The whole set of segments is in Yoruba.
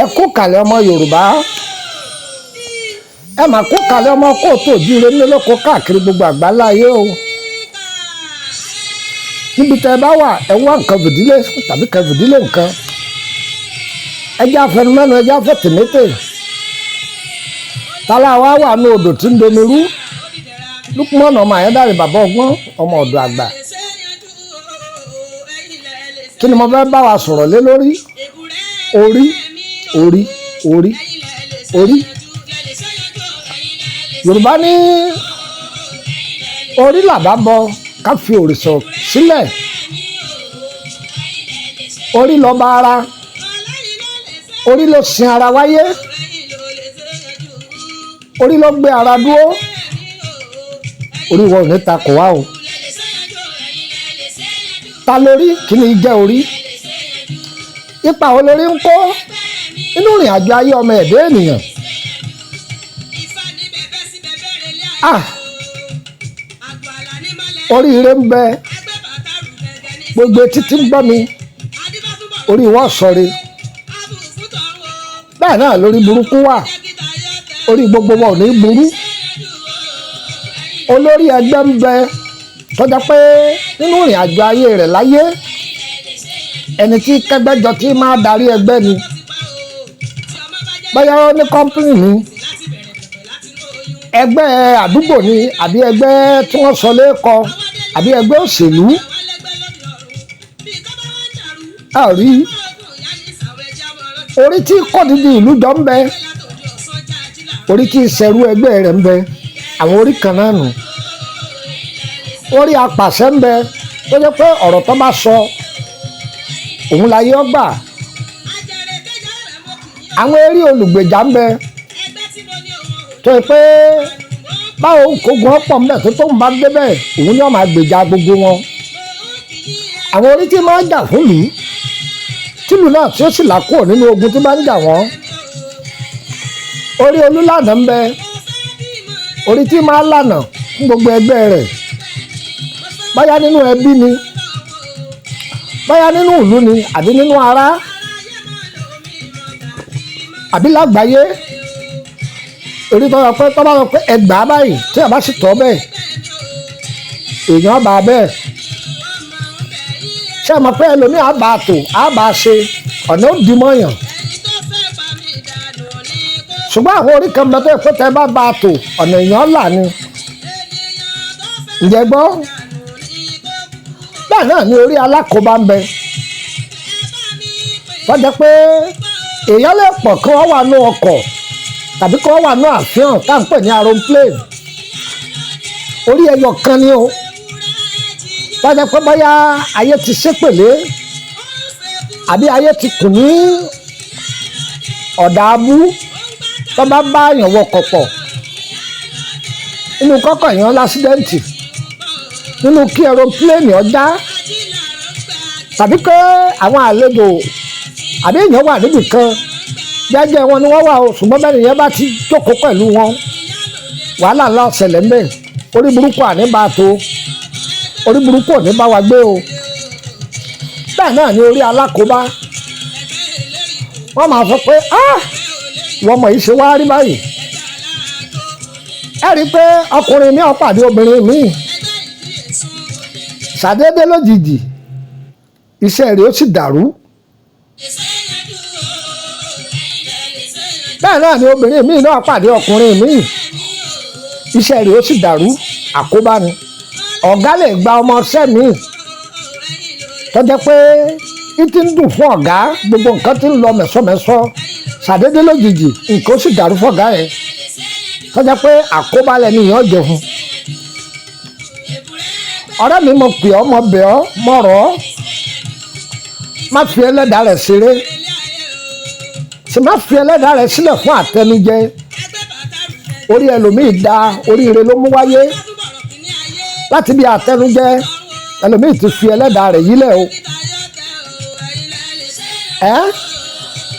ẹ kú kàlẹ̀ ọmọ Yorùbá, ẹ mà kú kàlẹ̀ ọmọ kóòtù òjíire nílòkó káàkiri gbogbo àgbáláyé o. Níbi tẹ́ ẹ bá wà ẹ wá nǹkan fìdílé tàbí kẹ́ fìdílé nǹkan, ẹ jẹ́ afẹnumẹ́nu, ẹ jẹ́ afẹ́tẹ̀mẹ́tẹ̀. Tálá wa wà ní odò tí ń domi rú. Lúkúmọ̀nà ọmọ Àyẹ́dàrí bàbá ọgbọ́n ọmọ ọ̀dọ̀ àgbà. Kí ni mo fẹ́ bá wa sọ̀rọ̀ lé lórí? Orí. Yorùbá ní orí làbá bọ ká fi òrìṣà sílẹ̀. Orí lọ́ba ara, orí ló sin ara wáyé, orí ló gbé ara dúró. Orí wọn ò ní takò wá o. Ta lórí? Kí ni jẹ́ orí? Ipa wo lórí ń kó nínú ìrìn àjò ayé ọmọ ẹ̀dá ènìyàn? Oríire ń bẹ, gbogbo etí tí ń gbọ́ mi, orí wọn sọre. Bẹ́ẹ̀ náà lórí burúkú wà, orí gbogbo wọn ò ní burú. Olórí ẹgbẹ́ ń bẹ tọ́jà pé nínú ìrìn àjò ayé rẹ̀ láyé, ẹni tí kẹgbẹ́jọ tí máa darí ẹgbẹ́ ni. Bóyá ó ní kọ́mpìnì ni, ẹgbẹ́ àdúgbò ni, àbí ẹgbẹ́ tí wọ́n sọ lẹ́kọ̀ọ́, àbí ẹgbẹ́ òṣèlú. A rí orí tí kọ́dìdì ìlú jọ ń bẹ, orí tí ìṣẹ̀rú ẹgbẹ́ rẹ̀ ń bẹ, àwọn orí kan náà nù. Orí apàṣẹ ń bẹ tó jẹ́ pé ọ̀rọ̀ tó bá sọ òun láyé ọgbà. Àwọn eré olùgbèjà ń bẹ tó yẹ pé báwo kógun ọ̀pọ̀ mbẹ tó ń bá débẹ̀ òun ni wọ́n máa gbèjà gbogbo wọn. Àwọn orí tí máa ń jà fún lù tìlù náà tí ó sì là kúrò nínú ogun tí bá ń jà wọ́n. Orí olúlànà ń bẹ, orí tí máa lànà fún gbogbo ẹgbẹ́ rẹ̀. Báyá nínú ẹbí ni, báyá nínú ìlú ni, àbí nínú ará, àbí lágbàáyé. Orí tó yọ pé tó bá yọ pé ẹgbàá báyìí tí a bá sì tọ́ bẹ́ẹ̀, èèyàn bá bẹ́ẹ̀. Ṣé ẹ mọ̀ pé ẹlòmíì á bá a tò, á bá a ṣe, ọ̀nà ó di mọ́yàn. Ṣùgbọ́n àwọn orí kan bẹ tó yẹ pé tẹ́ bá bá a tò, ọ̀nà èèyàn là ni. Ǹjẹ́ gbọ́? Bẹ́ẹ̀ náà ni orí alákòóbá ń bẹ. Wọ́n jẹ́ pé èèyàn lè pọ̀ kí wọ́n wà ní ọkọ̀ tàbí kí wọ́n wà ní àfihàn tá à ń pè ní aeroplane. Orí ẹyọ kan ni o. Wọ́n jẹ́ pé bóyá ayé ti ṣépèlé àbí ayé ti kù ní ọ̀dà abú tó bá bá èèyàn wọkọ̀ pọ̀. Inú kọ́kọ́ èèyàn lásídẹ́ǹtì, nínú kí aeroplane ọjà, tàbí pé àwọn àlejò àbí èèyàn wà níbì kan jẹ́jẹ́ wọn ni wọ́n wà o, ṣùgbọ́n bẹ́ẹ̀ nìyẹn bá ti jókòó pẹ̀lú wọn, wàhálà ńlá ṣẹlẹ̀ ń bẹ. Orí burúkú àní bá a tó, orí burúkú ò ní bá wa gbé o. Bẹ́ẹ̀ náà ni orí alákòóbá. Wọ́n máa sọ pé wọ́n mọ̀ yìí ṣe wá rí báyìí. Ẹ rí i pé ọkùnrin mi ó pàdé obìnrin mi ṣàdédé lójijì, iṣẹ́ rẹ̀ ó sì dàrú. Bẹ́ẹ̀ náà ni obìnrin míì náà pàdé ọkùnrin míì, iṣẹ́ rẹ̀ ó sì dàrú. Àkóbá ni. Ọ̀gá lè gba ọmọọṣẹ́ míì tó jẹ́ pé ìtì ń dùn fún ọ̀gá, gbogbo nǹkan ti ń lọ mẹ̀sọ́mẹ̀sọ́, ṣàdédé lójijì nǹkan ó sì dàrú fún ọ̀gá yẹn tó jẹ́ pé àkóbá lẹ́nu yẹn jẹ fún. Ọ̀rẹ́ mi, mo pè ọ́, mo bẹ̀ ọ́, mo rọ̀ ọ́, má fi ẹlẹ́dàá rẹ̀ ṣeré, sì má fi ẹlẹ́dàá rẹ̀ sílẹ̀ fún àtẹnujẹ. Orí ẹlòmíì da, oríire ló mú wáyé. Láti bí àtẹnujẹ ẹlòmíì ti fi ẹlẹ́dàá rẹ̀ yílẹ̀ o.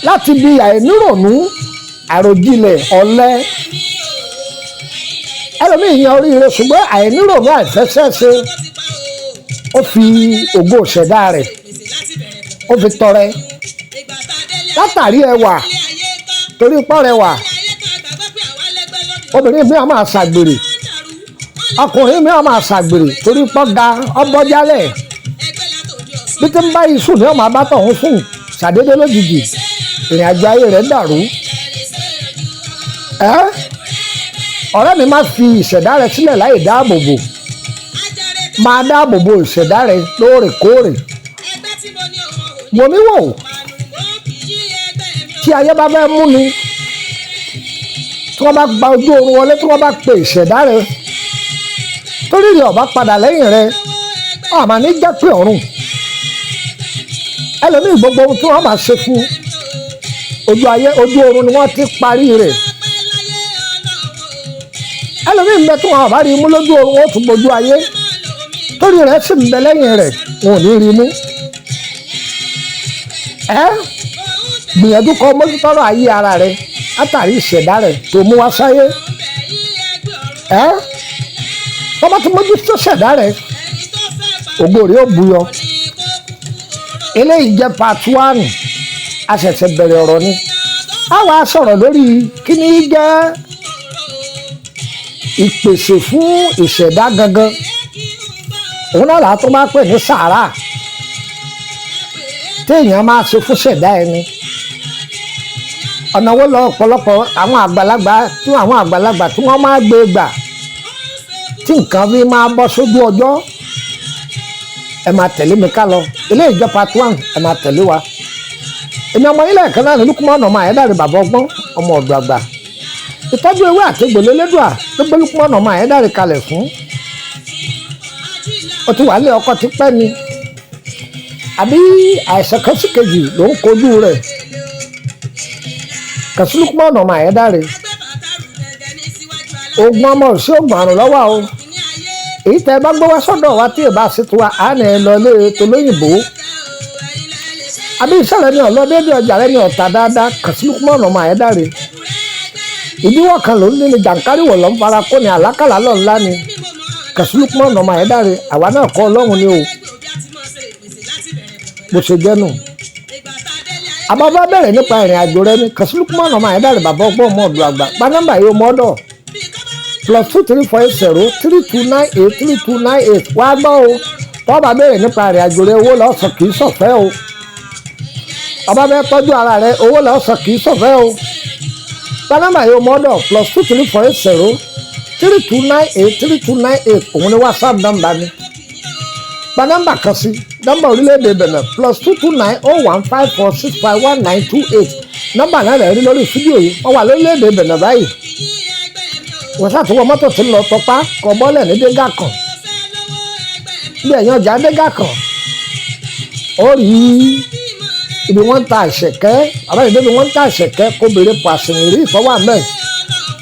Láti bí àìnírònú, àròjinlẹ̀, ọ̀lẹ, ẹlòmíì yan oríire ṣùgbọ́n àìnírònú, àìfẹsẹ̀ṣe, ó fi ògo ìṣẹ̀dá rẹ̀ ó fi tọrẹ. látàrí ẹwà torí pọ́ rẹwà obìnrin mi á máa ṣàgbèrè ọkùnrin mi á máa ṣàgbèrè torí pọ́ ga ọbọ̀jálẹ̀ bí tí ń bá iṣu ni ọmọ abátọ̀ ń fún ṣàdédé lójijì ìrìn àjò ayé rẹ̀ dàrú. Ọ̀rẹ́ mi má fi ìṣẹ̀dá rẹ sílẹ̀ láì dáàbòbò máa dáàbòbò ìṣẹ̀dá rẹ lóòrèkóòrè. Wò mí wò tí ayé bá fẹ́ mú ni tí wọ́n bá gba ojú oorun wọlé tí wọ́n bá pe ìṣẹ̀dá rẹ torí rẹ̀ ọ̀bá padà lẹ́yìn rẹ ọ̀mà ní jẹ́ pé ọ̀run ẹlòmíì gbogbo ohun tí wọ́n máa ṣe fún ojú oorun ni wọ́n ti parí rẹ̀ ẹlòmíì ń bẹ tí wọ́n bá rí mú lójú oorun wọ́n tún gbójú ayé torí rẹ̀ sì ń bẹ lẹ́yìn rẹ̀ wọn ò ní rí mú. Gbìyànjú kó mójútọ́rọ̀ ayé ara rẹ̀ látàrí ìṣẹ̀dá rẹ̀ tó mú wá sáyé. Wọ́n bá tún mójútó ṣẹ̀dá rẹ̀ ògo rẹ̀ ó buyọ. Eléyìí jẹ́ part 1 a ṣẹ̀ṣẹ̀ bẹ̀rẹ̀ ọ̀rọ̀ ni. A wá sọ̀rọ̀ lórí kí ni jẹ́ ìpèsè fún ìṣẹ̀dá gangan. Òun náà làá tó máa pè ní sàárà téèyàn máa ṣe fún ṣẹ̀dá ẹni. Ọ̀nà wo lọ ọ̀pọ̀lọpọ̀ àwọn àgbàlagbà tí wọ́n máa gbé gbà tí nǹkan fi máa bọ́ sójú ọjọ́. Ẹ máa tẹ̀lé mi ká lọ eléyìí jẹ́ part 1 ẹ máa tẹ̀lé wa. Èmi ọmọ ilé ẹ̀kan náà ní Lukumanu ọmọ Ayédáre bàbá ọgbọ́n ọmọ ọ̀dọ̀ àgbà. Ìtọ́jú ewé àtegbò lélẹ́dùà ló gbé Lukumanu ọmọ Ayédáre kalẹ̀ fún. Ó ti wà lé ọkọ ti pẹ́ ni àbí àìsàn kan sí kejì ló ń kojú rẹ̀. Kàn sí Lukumanu ọmọ Ayédáre. Oògùn ọmọ ò sí oògùn àrùn lọ́wọ́ o. Èyí tẹ́ ẹ bá gbé wá sọ́dọ̀ wa tí ẹ bá ṣe tiwa á nà ẹ lọ ilé tolóyìnbó. Àbí iṣẹ́ rẹ ni ọ̀lọ́dẹ́dẹ́ ọjà rẹ ni ọ̀tà dáadáa kàn sí Lukumanu ọmọ Ayédáre. Ìdíwọ́ kan ló ń ní ni jàǹkáríwọ̀ ló ń fara kó ni àlákàlà lọ ńlá ni kàn sí Lukumanu ọmọ Ayédáre àwa náà kọ́ Ọlọ́run ni o bó ṣe jẹ́ nù. Àbábá bẹ̀rẹ̀ nípa ìrìn àjò rẹ ni kàn sí Lukumanu ọmọ Ayédáre bàbá ọgbọ́n ọmọ ọ̀dọ̀ àgbà gba nọ́mbà yìí ọmọ ọ̀dọ̀ +23480 3298 3298 wá gbọ́ o wọ́n bá bẹ̀rẹ̀ nípa ìrìn àjò rẹ owó lọ́sàn kì í ṣọ̀fẹ́ o. Ọba bẹ tọ́jú ara rẹ owó lọ́sàn kì í ṣọ̀fẹ́ o. Gba nọ́mbà yìí ọmọ ọ̀dọ̀ +23480 3298 3298 òun ni WhatsApp nọ́mbà ni. Gba nọ́mbà kan sí nọ́mbà orílẹ̀-èdè Benin +229 01546511928 nọ́mbà náà rẹ̀ rí lórí fídíò yìí wọ́n wà lórílẹ̀-èdè Benin báyìí. Wọ́n ṣàtúwọ̀ mọ́tò tí ń lọ tọpá kọ bọ́lẹ̀ ní dégà kan bí ẹ̀yàn ọjà dégà kan ó rí ibi wọ́n ń ta àṣẹ̀kẹ́ àbáyé débi wọ́n ń ta àṣẹ̀kẹ́ kó béèrè pàṣẹmìrì ìfọwọ́ àmẹ́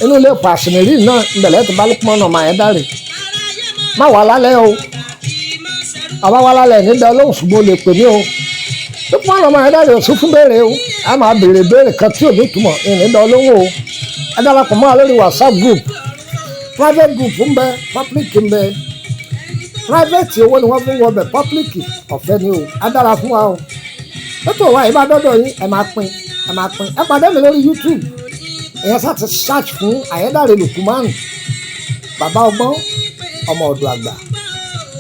inú ilé pàṣẹmìrì náà ìbẹ̀lẹ̀ ti bá Lukumanu ọmọ Ayédáre. Má wà lálẹ́ o àbá wà lálẹ́ nídàá olóhùn ṣùgbọ́n o lè pè mí o. Lukumanu ọmọ Ayédáre ò sí fún béèrè o a máa béèrè béèrè kan tí ò ní túmọ̀ ìnídàá olóhùn o. Ẹ darapọ̀ mọ́ wa lórí WhatsApp group private group ń bẹ public ń bẹ private owó ni wọ́n fi ń wọ bẹ̀ public ọ̀fẹ́ ni o á dára fún wa o. Lọ́tọ̀ wa ìbá dọ́dọ̀ yín ẹ máa pín ẹ pàdé mi lórí YouTube èèyàn sá ti search fún Ayédáre Lukumanu bàbá ọgbọ́n ọmọ ọ̀dọ̀ àgbà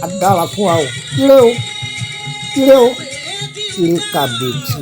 á dára fún wa o. Ire o ire kàbèjì.